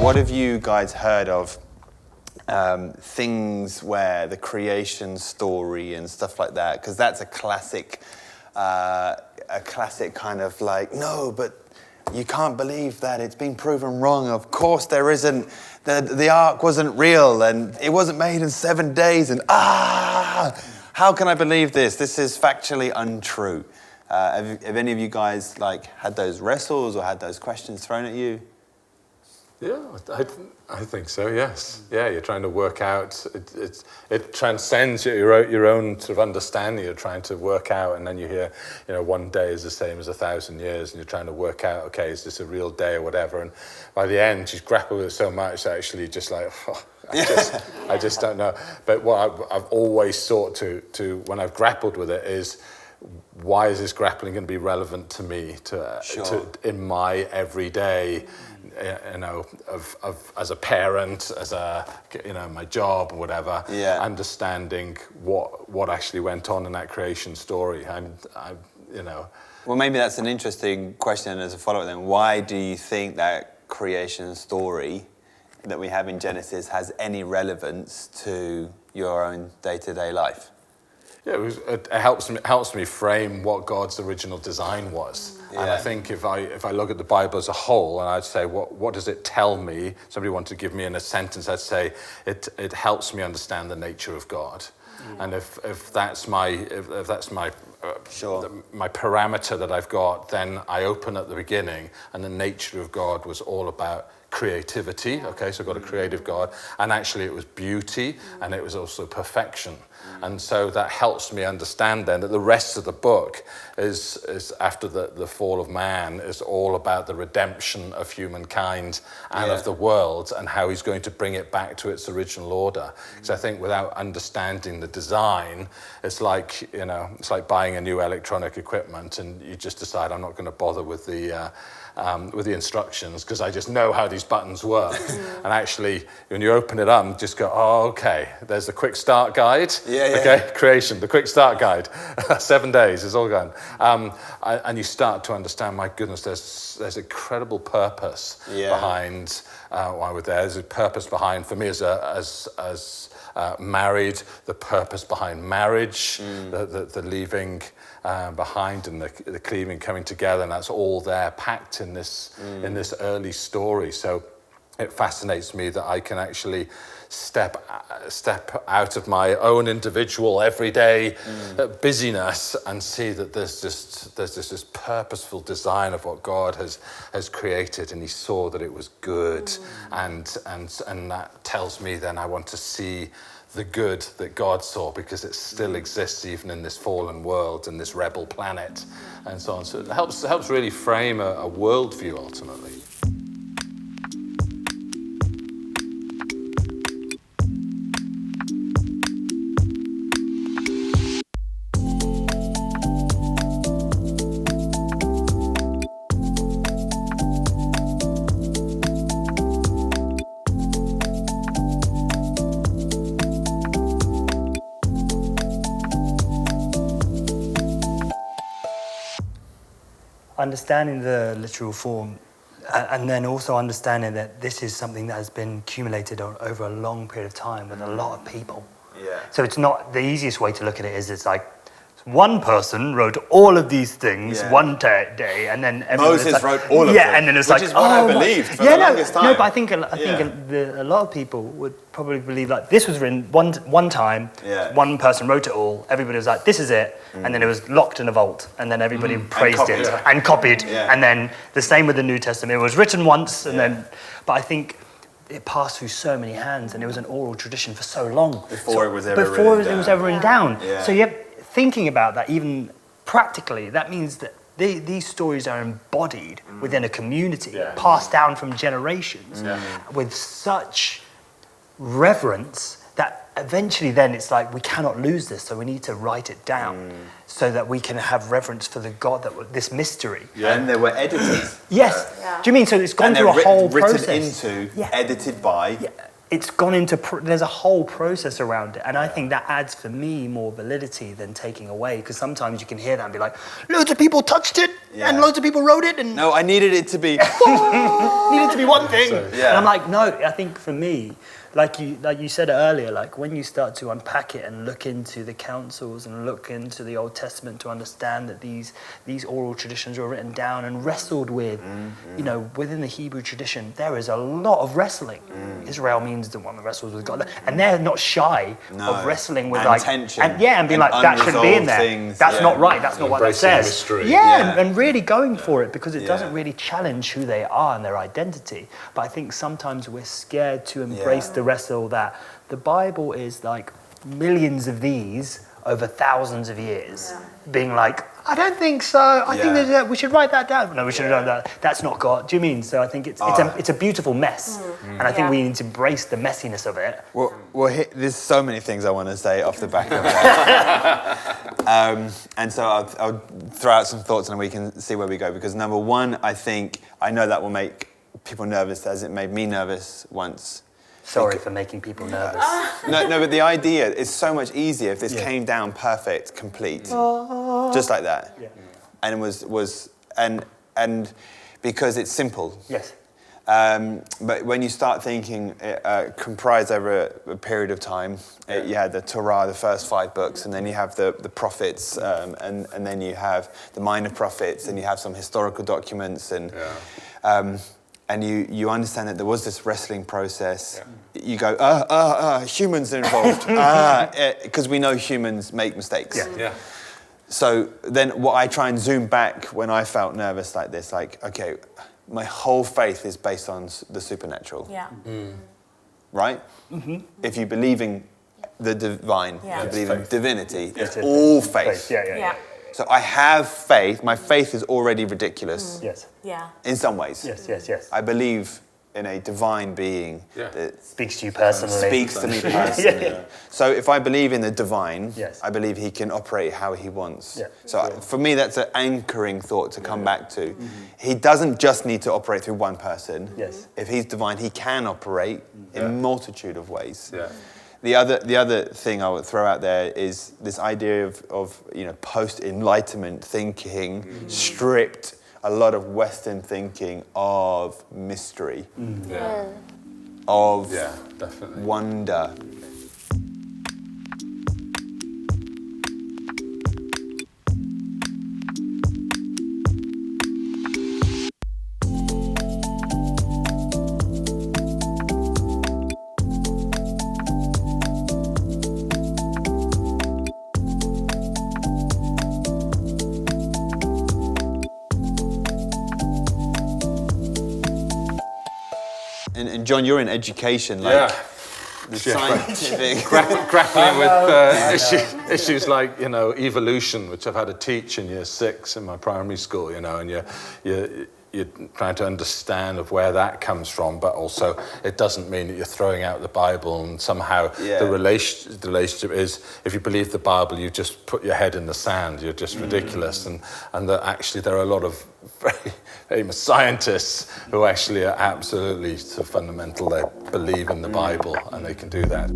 What have you guys heard of things where the creation story and stuff like that? Because that's a classic kind of like, no, but you can't believe that it's been proven wrong. Of course there isn't. The ark wasn't real and it wasn't made in 7 days. And how can I believe this? This is factually untrue. Have any of you guys like had those wrestles or had those questions thrown at you? Yeah, I think so. Yes. Yeah, you're trying to work out. It transcends your own sort of understanding. You're trying to work out, and then you hear, 1 day is the same as 1,000 years, and you're trying to work out, okay, is this a real day or whatever? And by the end, you grapple with it so much that actually just like, I just don't know. But what I've always sought to when I've grappled with it is, why is this grappling going to be relevant to me, to in my everyday? As a parent, as a my job or whatever, understanding what actually went on in that creation story. Well, maybe that's an interesting question as a follow-up then. Why do you think that creation story that we have in Genesis has any relevance to your own day-to-day life? Yeah, it helps me frame what God's original design was. Yeah. And I think if I look at the Bible as a whole, and I'd say, what does it tell me? Somebody wanted to give me in a sentence, I'd say it helps me understand the nature of God. And if that's my my parameter that I've got, then I open at the beginning, and the nature of God was all about creativity. Okay, so I've got a creative God, and actually it was beauty, and it was also perfection. And so that helps me understand then that the rest of the book is after the fall of man, is all about the redemption of humankind and of the world, and how he's going to bring it back to its original order. Because I think without understanding the design, it's like buying a new electronic equipment and you just decide, I'm not going to bother with the instructions because I just know how these buttons work. And actually, when you open it up, just go, oh, okay, there's the quick start guide. Okay, creation, the quick start guide. 7 days, it's all gone. And you start to understand, my goodness, there's incredible purpose behind why we're there. There's a purpose behind, for me as married, the purpose behind marriage, the leaving behind and the cleaving coming together, and that's all there packed in this early story. So it fascinates me that I can actually step out of my own individual everyday busyness and see that there's this purposeful design of what God has created, and he saw that it was good, and that tells me then I want to see the good that God saw, because it still exists even in this fallen world and this rebel planet and so on. So it helps really frame a worldview ultimately. Understanding the literal form, and then also understanding that this is something that has been accumulated over a long period of time with a lot of people. Yeah. So it's not, the easiest way to look at it is it's like one person wrote all of these things one day, and then Moses wrote all of them. Yeah, and then it's which is what I believed for the longest time. No, but I think a lot of people would probably believe like this was written one time, one person wrote it all, everybody was like, this is it, and then it was locked in a vault, and then everybody praised it and copied, and then the same with the New Testament. It was written once, and then, but I think it passed through so many hands, and it was an oral tradition for so long. Before it was ever written down. Yeah. So thinking about that, even practically, that means that these stories are embodied within a community, passed down from generations, with such reverence that eventually then it's like, we cannot lose this, so we need to write it down so that we can have reverence for the God, this mystery. Yeah. And there were editors. Yes. Do you mean, so it's gone through a whole process? Written into, edited by it's gone into, there's a whole process around it. And I think that adds, for me, more validity than taking away. Because sometimes you can hear that and be like, loads of people touched it, and loads of people wrote it. And No, I needed it to be... needed to be one thing. Yeah. And I'm like, no, I think for me, like you said earlier, like when you start to unpack it and look into the councils and look into the Old Testament to understand that these oral traditions were written down and wrestled with, you know, within the Hebrew tradition, there is a lot of wrestling. Israel means the one that wrestles with God, and they're not shy of wrestling with and tension, and being like, that shouldn't be in there. Things, That's not right. That's not what that Embracing says. mystery. And really going for it, because it doesn't really challenge who they are and their identity. But I think sometimes we're scared to embrace the wrestle that the Bible is like millions of these over thousands of years, being like, I don't think so. I think that we should write that down. No, we should write that. That's not God. Do you mean? So I think it's a beautiful mess, and I think we need to embrace the messiness of it. Well, there's so many things I want to say off the back of that. And so I'll throw out some thoughts and we can see where we go. Because number one, I know that will make people nervous, as it made me nervous once. Sorry for making people nervous. No, but the idea is so much easier if this came down perfect, complete, just like that. Yeah. And it was and because it's simple. Yes. But when you start thinking comprised over a period of time, you had the Torah, the first 5 books, and then you have the prophets, and then you have the minor prophets, and you have some historical documents, and you understand that there was this wrestling process. You go, humans are involved, because we know humans make mistakes. So then what I try and zoom back when I felt nervous like this, like, okay, my whole faith is based on the supernatural. Right? Mm-hmm. If you believe in the divine, if you believe in divinity, it's all faith. So I have faith. My faith is already ridiculous. Yes. In some ways. Yes. I believe in a divine being that speaks to you personally. Speaks to me personally. So if I believe in the divine, Yes. I believe he can operate how he wants. So Sure. for me, that's an anchoring thought to come back to. He doesn't just need to operate through one person. Yes. If he's divine, he can operate in a multitude of ways. The other thing I would throw out there is this idea of post-enlightenment thinking stripped a lot of Western thinking of mystery, of definitely. wonder. And John, you're in education, like the scientific grappling with issues like evolution, which I've had to teach in year 6 in my primary school, and you're trying to understand of where that comes from, but also it doesn't mean that you're throwing out the Bible and somehow the relationship is, if you believe the Bible, you just put your head in the sand, you're just ridiculous, and that actually there are a lot of very famous scientists who actually are absolutely so fundamental, they believe in the Bible and they can do that.